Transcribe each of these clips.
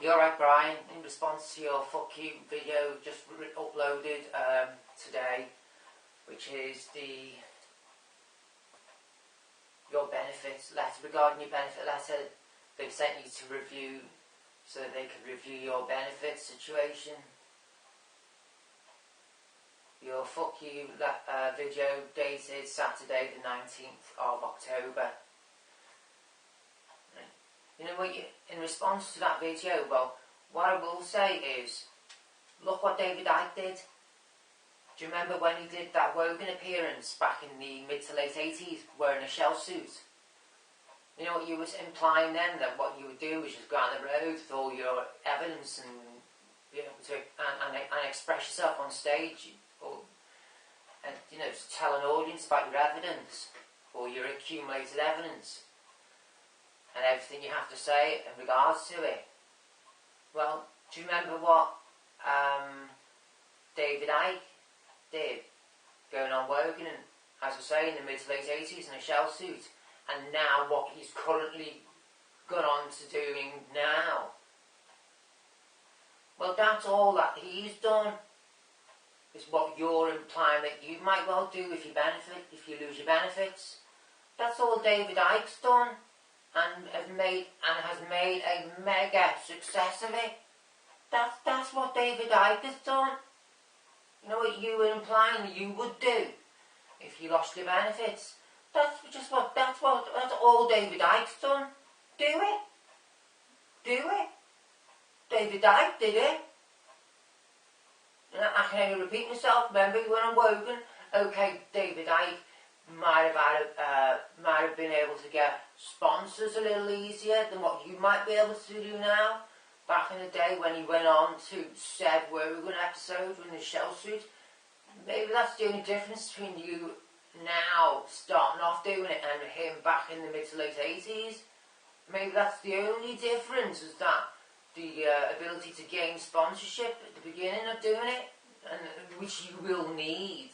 You're right, Brian. In response to your fuck you video just uploaded today, which is your benefits letter, regarding your benefit letter, they've sent you to review so that they can review your benefit situation. Your fuck you video dated Saturday the 19th of October. You know what, in response to that video, well, what I will say is, look what David Icke did. Do you remember when he did that Wogan appearance back in the mid to late 80s, wearing a shell suit? You know what you was implying then, that what you would do was just go on the road with all your evidence and be able to and express yourself on stage, and you know, just tell an audience about your evidence or your accumulated evidence and everything you have to say in regards to it. Well, do you remember what David Icke did going on Wogan, and as I say, in the mid to late 80s in a shell suit, and now what he's currently gone on to doing now? Well, that's all that he's done, is what you're implying that you might well do if you lose your benefits. That's all David Icke's done, and has made a mega success of it. That's what David Icke has done. You know what you were implying that you would do if you lost your benefits? That's all David Icke's done. Do it. Do it. David Icke did it. And I can only repeat myself. Remember when I'm Wogan? Okay, David Icke might have been able to get sponsors a little easier than what you might be able to do now. Back in the day when he went on to said Wogan episode in the shell suit, maybe that's the only difference between you now starting off doing it and him back in the mid to late 80s. Maybe that's the only difference, is that the ability to gain sponsorship at the beginning of doing it, and which you will need.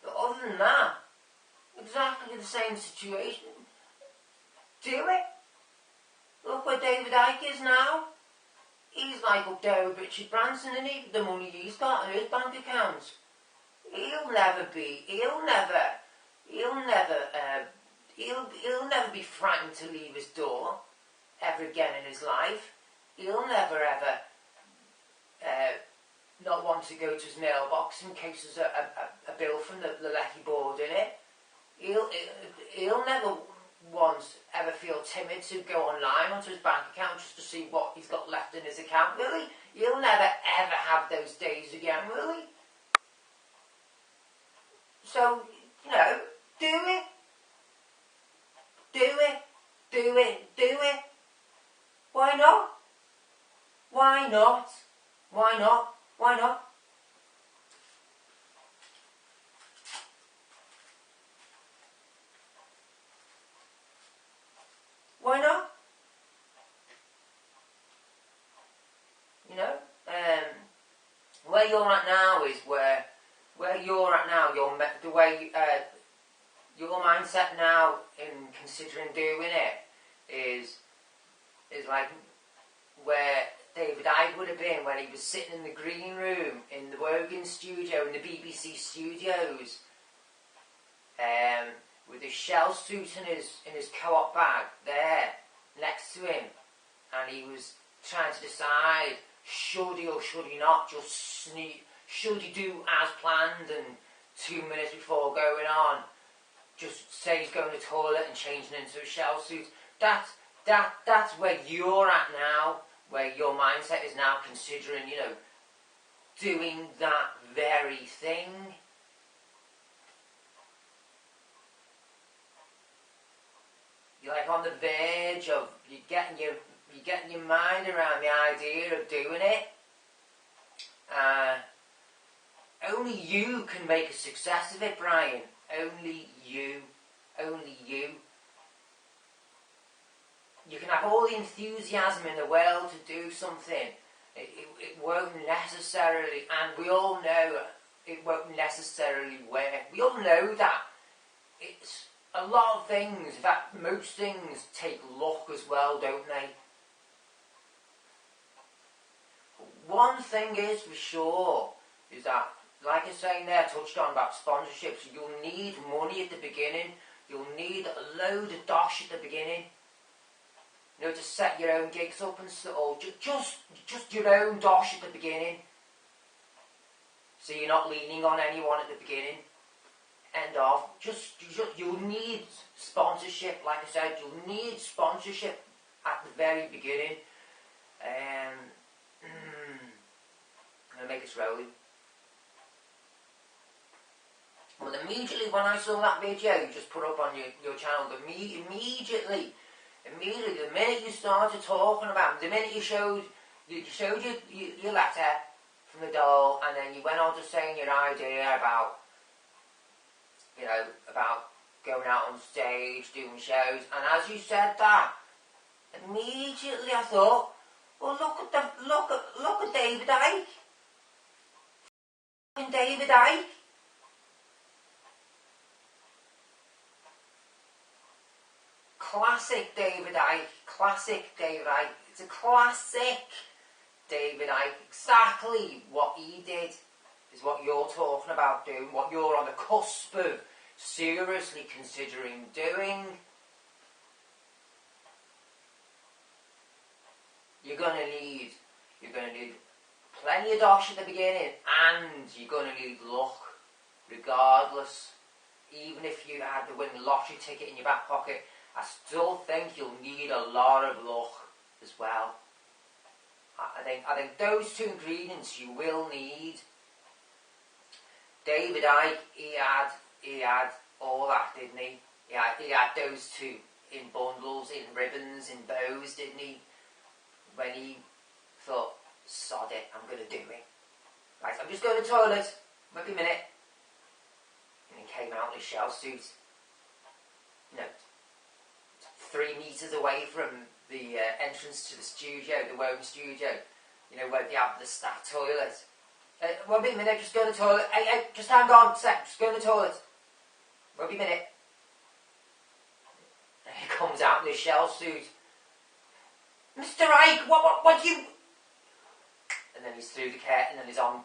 But other than that, exactly the same situation. Do it. Look where David Icke is now. He's like up there with Richard Branson, isn't he? The money he's got in his bank accounts. He'll never be frightened to leave his door ever again in his life. He'll never ever not want to go to his mailbox in case there's a bill from the lecky board in it. He'll never once ever feel timid to go online onto his bank account just to see what he's got left in his account, will he? He'll never ever have those days again, will he? So, you know, do it. Do it. Do it. Do it. Why not? Why not? Why not? Why not? Why not? You know, where you're at now is where you're at now. The way your mindset now in considering doing it is like where David Icke would have been when he was sitting in the green room in the Wogan studio, in the BBC studios, with his shell suit in his co-op bag there next to him, and he was trying to decide should he or should he not just sneak, should he do as planned, and 2 minutes before going on just say he's going to the toilet and changing into a shell suit. That's where you're at now, where your mindset is now, considering, you know, doing that very thing. You're like on the verge of you're getting your mind around the idea of doing it. Only you can make a success of it, Brian. Only you. Only you. You can have all the enthusiasm in the world to do something. It won't necessarily, and we all know it won't necessarily work. We all know that. It's a lot of things, in fact, most things take luck as well, don't they? one thing is for sure, is that, like I was saying there, touched on about sponsorships, you'll need money at the beginning. You'll need a load of dosh at the beginning. You know, to set your own gigs up and stuff, or just your own dosh at the beginning. So you're not leaning on anyone at the beginning. End of. You'll need sponsorship, like I said, you'll need sponsorship at the very beginning. I'm going to make this rolling. Well, immediately when I saw that video you just put up on your channel, immediately, the minute you started talking about, the minute you showed your letter from the doll, and then you went on to saying your idea about, you know, about going out on stage, doing shows, and as you said that, immediately I thought, well, look at David Icke. David Icke. Classic David Icke. Classic David Icke. It's a classic David Icke. Exactly what he did is what you're talking about doing, what you're on the cusp of seriously considering doing. You're gonna need plenty of dosh at the beginning, and you're gonna need luck, regardless. Even if you had the winning lottery ticket in your back pocket, I still think you'll need a lot of luck as well. I think those two ingredients you will need. David Icke, he had all that, didn't he? He had those two in bundles, in ribbons, in bows, didn't he? When he thought, sod it, I'm going to do it. Right, I'm just going to the toilet, maybe a minute. And he came out in his shell suit. You know, 3 meters away from the entrance to the studio, the Wogan studio. You know, where they have the staff toilet. Won't be a minute, just go to the toilet. Hey, just hang on a sec, just go to the toilet. Won't be a minute. And he comes out in his shell suit. Mr. Icke, what do you... And then he's through the curtain and he's on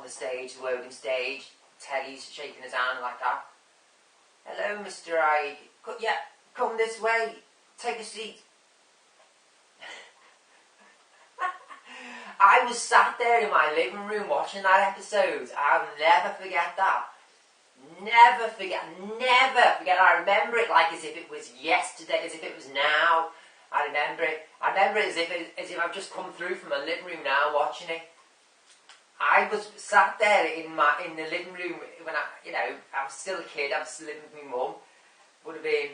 the stage, the Wogan stage. Teddy's shaking his hand like that. Hello, Mr. Icke. Yeah, come this way. Take a seat. I was sat there in my living room watching that episode. I'll never forget that. Never forget. I remember it like as if it was yesterday, as if it was now. I remember it as if I've just come through from my living room now watching it. I was sat there in the living room when I was still a kid. I was still living with my mum. Would have been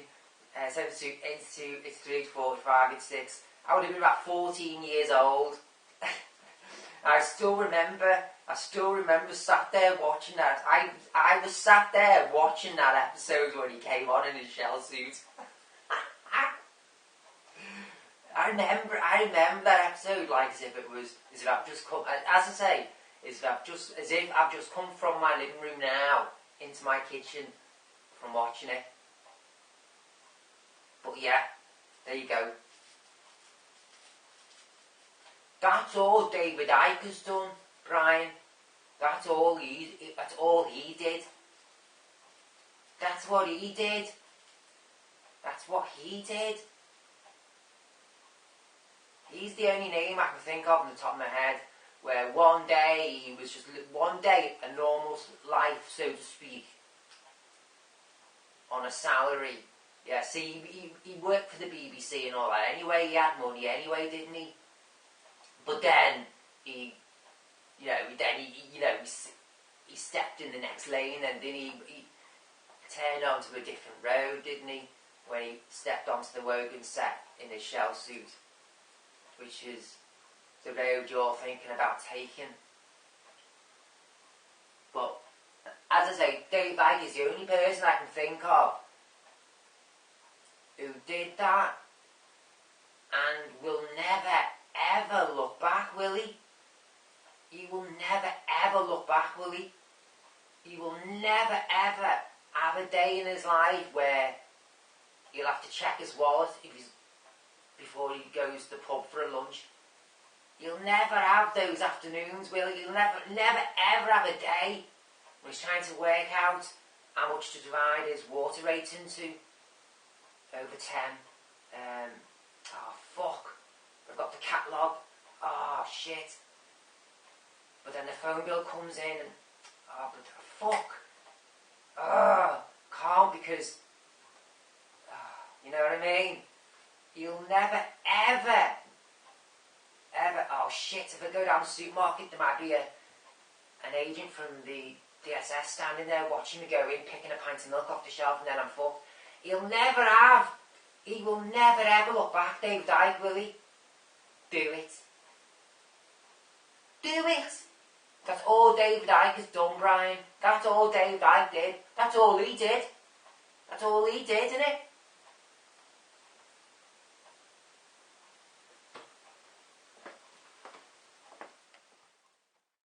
72, 82, 83, 45, 86. I would have been about 14 years old. I still remember sat there watching that. I was sat there watching that episode when he came on in his shell suit. I remember that episode like as if I've just come, as I say, as if I've just come from my living room now into my kitchen from watching it. But yeah, there you go. That's all David Icke has done, Brian. That's all he did. That's what he did. That's what he did. He's the only name I can think of on the top of my head where one day he was just a normal life, so to speak, on a salary. Yeah, see, he worked for the BBC and all that. Anyway, he had money anyway, didn't he? But then he stepped in the next lane, and then he turned onto a different road, didn't he? When he stepped onto the Wogan set in his shell suit, which is the road you're thinking about taking. But as I say, Dave Icke is the only person I can think of who did that and will never ever look back, will he? He will never ever look back, will he? He will never ever have a day in his life where he'll have to check his wallet before he goes to the pub for a lunch. You'll never have those afternoons, will you? You'll never ever have a day where he's trying to work out how much to divide his water rate into over 10. Oh fuck, I've got the catalogue. Oh shit. But then the phone bill comes in and oh but fuck. Can't because you know what I mean? You'll never ever oh shit, if I go down the supermarket there might be an agent from the DSS standing there watching me go in, picking a pint of milk off the shelf, and then I'm fucked. He will never ever look back, David Icke, will he? Do it. Do it! That's all David Icke has done, Brian. That's all David Icke did. That's all he did. That's all he did, isn't it?